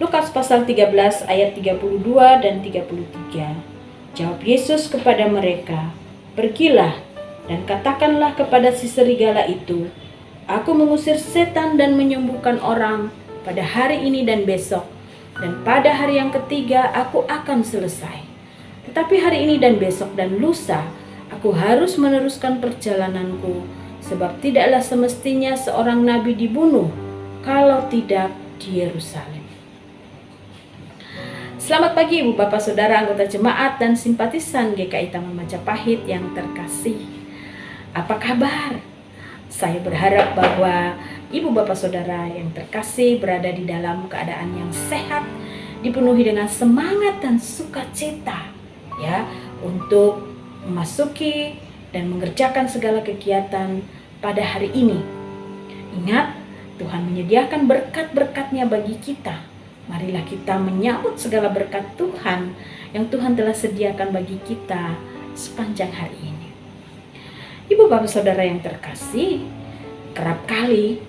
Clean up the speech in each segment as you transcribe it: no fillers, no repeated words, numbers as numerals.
Lukas pasal 13 ayat 32 dan 33. Jawab Yesus kepada mereka, "Pergilah dan katakanlah kepada si serigala itu, Aku mengusir setan dan menyembuhkan orang pada hari ini dan besok, dan pada hari yang ketiga aku akan selesai. Tetapi hari ini dan besok dan lusa aku harus meneruskan perjalananku, sebab tidaklah semestinya seorang nabi dibunuh kalau tidak di Yerusalem." Selamat pagi Ibu Bapak Saudara anggota jemaat dan simpatisan GKI Taman Majapahit yang terkasih. Apa kabar? Saya berharap bahwa Ibu Bapak Saudara yang terkasih berada di dalam keadaan yang sehat, dipenuhi dengan semangat dan sukacita ya, untuk memasuki dan mengerjakan segala kegiatan pada hari ini. Ingat, Tuhan menyediakan berkat-berkat-Nya bagi kita. Marilah kita menyambut segala berkat Tuhan yang Tuhan telah sediakan bagi kita sepanjang hari ini. Ibu Bapak Saudara yang terkasih, kerap kali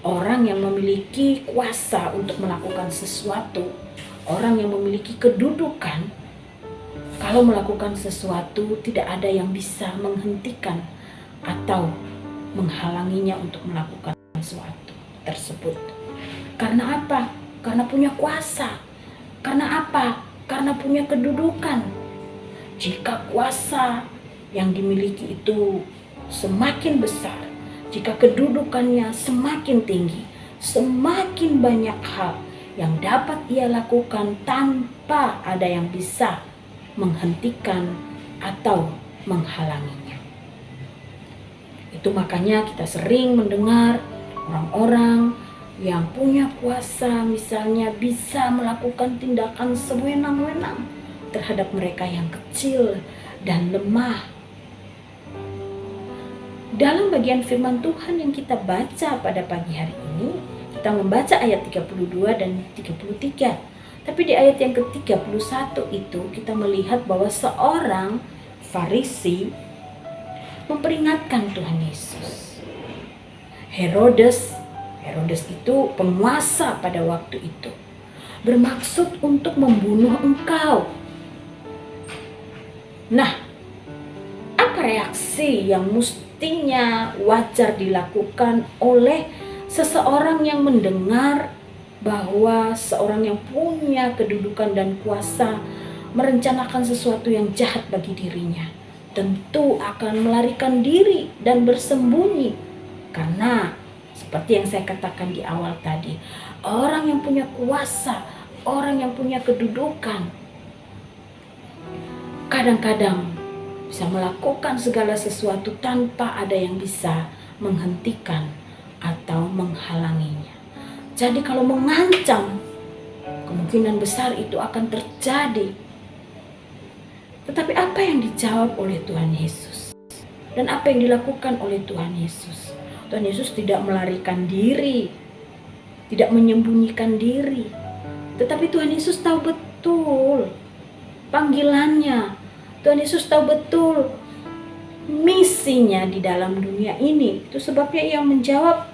orang yang memiliki kuasa untuk melakukan sesuatu, orang yang memiliki kedudukan, kalau melakukan sesuatu tidak ada yang bisa menghentikan atau menghalanginya untuk melakukan sesuatu tersebut. Karena apa? Karena punya kuasa. Karena apa? Karena punya kedudukan. Jika kuasa yang dimiliki itu semakin besar, jika kedudukannya semakin tinggi, semakin banyak hal yang dapat ia lakukan tanpa ada yang bisa menghentikan atau menghalanginya. Itu makanya kita sering mendengar orang-orang yang punya kuasa misalnya bisa melakukan tindakan sewenang-wenang terhadap mereka yang kecil dan lemah. Dalam bagian firman Tuhan yang kita baca pada pagi hari ini, kita membaca ayat 32 dan 33. Tapi di ayat yang ke-31 itu kita melihat bahwa seorang Farisi memperingatkan Tuhan Yesus. Herodes itu penguasa pada waktu itu, bermaksud untuk membunuh engkau. Nah, apa reaksi yang mestinya wajar dilakukan oleh seseorang yang mendengar bahwa seorang yang punya kedudukan dan kuasa merencanakan sesuatu yang jahat bagi dirinya? Tentu akan melarikan diri dan bersembunyi, karena seperti yang saya katakan di awal tadi, orang yang punya kuasa, orang yang punya kedudukan, kadang-kadang bisa melakukan segala sesuatu tanpa ada yang bisa menghentikan atau menghalanginya. Jadi kalau mengancam, kemungkinan besar itu akan terjadi. Tetapi apa yang dijawab oleh Tuhan Yesus? Dan apa yang dilakukan oleh Tuhan Yesus? Tuhan Yesus tidak melarikan diri, tidak menyembunyikan diri. Tetapi Tuhan Yesus tahu betul panggilannya. Tuhan Yesus tahu betul misinya di dalam dunia ini. Itu sebabnya ia menjawab,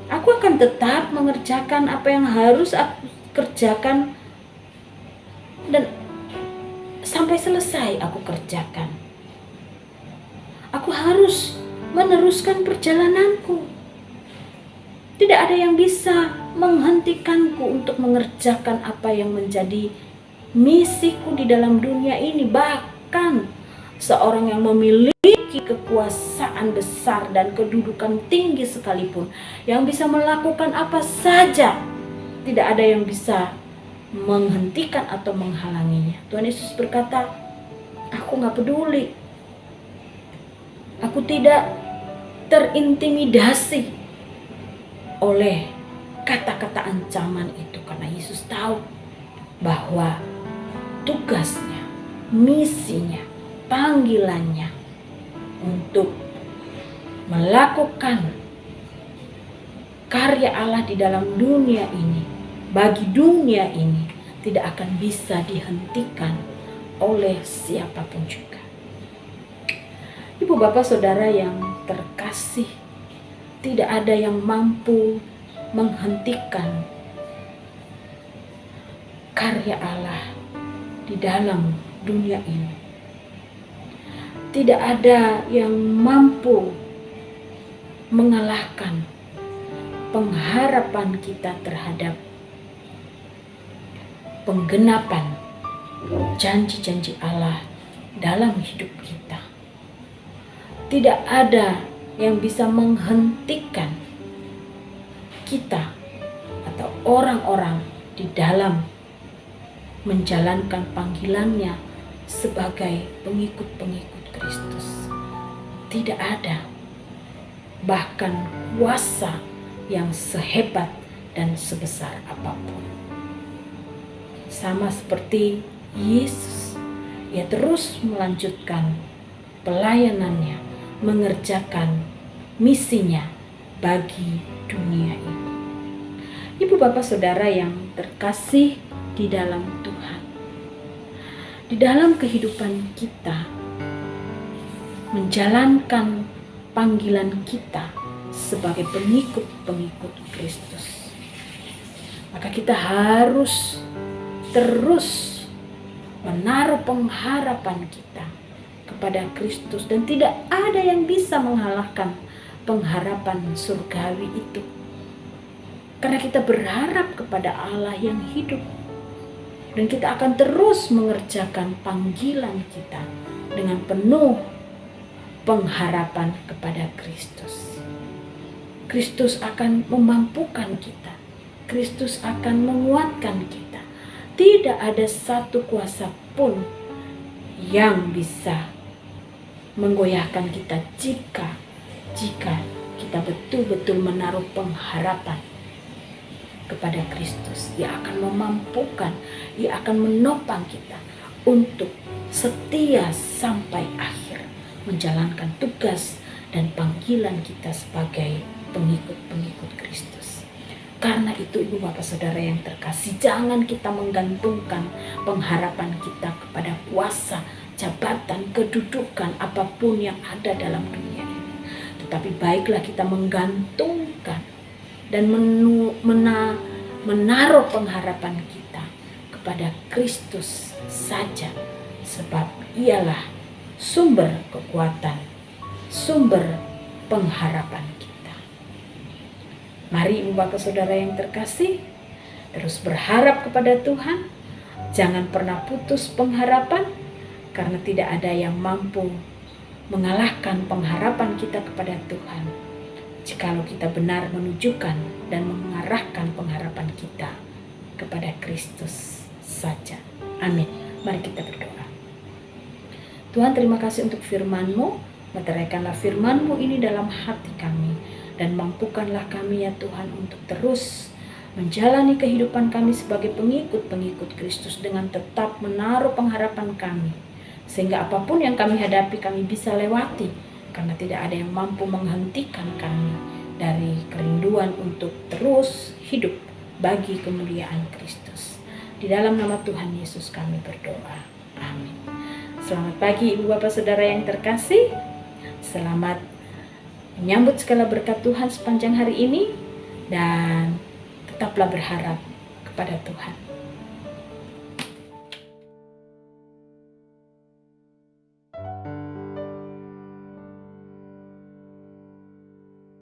"Aku akan tetap mengerjakan apa yang harus aku kerjakan dan sampai selesai aku kerjakan. Aku harus meneruskan perjalananku. Tidak ada yang bisa menghentikanku untuk mengerjakan apa yang menjadi misiku di dalam dunia ini. Bahkan seorang yang memiliki kekuasaan besar dan kedudukan tinggi sekalipun, yang bisa melakukan apa saja, tidak ada yang bisa menghentikan atau menghalanginya." Tuhan Yesus berkata, "Aku gak peduli. Aku tidak terintimidasi oleh kata-kata ancaman itu, karena Yesus tahu bahwa tugasnya, misinya, panggilannya untuk melakukan karya Allah di dalam dunia ini, bagi dunia ini, tidak akan bisa dihentikan oleh siapapun juga. Ibu Bapak Saudara yang terkasih, tidak ada yang mampu menghentikan karya Allah di dalam dunia ini. Tidak ada yang mampu mengalahkan pengharapan kita terhadap penggenapan janji-janji Allah dalam hidup kita. Tidak ada yang bisa menghentikan kita atau orang-orang di dalam menjalankan panggilannya sebagai pengikut-pengikut Kristus. Tidak ada bahkan kuasa yang sehebat dan sebesar apapun. Sama seperti Yesus, ia terus melanjutkan pelayanannya, mengerjakan misinya bagi dunia ini. Ibu bapak saudara yang terkasih di dalam Tuhan, di dalam kehidupan kita menjalankan panggilan kita sebagai pengikut-pengikut Kristus, maka kita harus terus menaruh pengharapan kita kepada Kristus, dan tidak ada yang bisa mengalahkan pengharapan surgawi itu. Karena kita berharap kepada Allah yang hidup, dan kita akan terus mengerjakan panggilan kita dengan penuh pengharapan kepada Kristus. Kristus akan memampukan kita. Kristus akan menguatkan kita. Tidak ada satu kuasa pun yang bisa menggoyahkan kita jika kita betul-betul menaruh pengharapan kepada Kristus. Dia akan memampukan, Dia akan menopang kita untuk setia sampai akhir menjalankan tugas dan panggilan kita sebagai pengikut-pengikut Kristus. Karena itu ibu bapak saudara yang terkasih, jangan kita menggantungkan pengharapan kita kepada kuasa, jabatan, kedudukan apapun yang ada dalam dunia ini. Tetapi baiklah kita menggantungkan dan menaruh pengharapan kita kepada Kristus saja, sebab ialah sumber kekuatan, sumber pengharapan kita. Mari ibu bapak saudara yang terkasih, terus berharap kepada Tuhan. Jangan pernah putus pengharapan, karena tidak ada yang mampu mengalahkan pengharapan kita kepada Tuhan, jikalau kita benar menunjukkan dan mengarahkan pengharapan kita kepada Kristus saja. Amin. Mari kita berdoa. Tuhan, terima kasih untuk firman-Mu. Meteraikanlah firman-Mu ini dalam hati kami, dan mampukanlah kami ya Tuhan untuk terus menjalani kehidupan kami sebagai pengikut-pengikut Kristus dengan tetap menaruh pengharapan kami, sehingga apapun yang kami hadapi kami bisa lewati, karena tidak ada yang mampu menghentikan kami dari kerinduan untuk terus hidup bagi kemuliaan Kristus. Di dalam nama Tuhan Yesus kami berdoa. Amin. Selamat pagi ibu bapak saudara yang terkasih. Selamat menyambut segala berkat Tuhan sepanjang hari ini, dan tetaplah berharap kepada Tuhan.